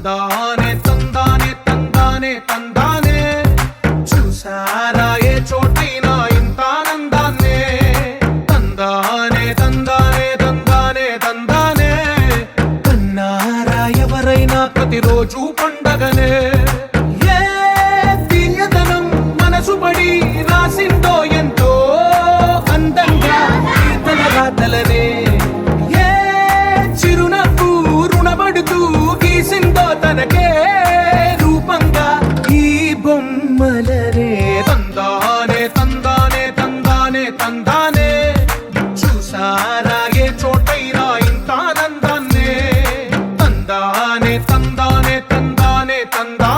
తందానే తందానే తందానే తందానే చూసారా ఏ చోటైనా ఇంత ఆనందాన్నే తందానే తందానే తందానే తందానే కన్నారా ఎవరైనా ప్రతిరోజు పండగనే ఏ తీయదనం మనసు పడి రాసిందో ఎంతో అందంగా కీర్తన రాతలనే ఏ చిరునవ్వు రుణపడుతూ గీసిందో తనకే రూపంగా ఈ బొమ్మలనే తందానే తందానే తందానే తందానే చూసారా ఏ చోటైనా ఇంత ఆనందాన్నే తందానే తందానే తందానే తందానే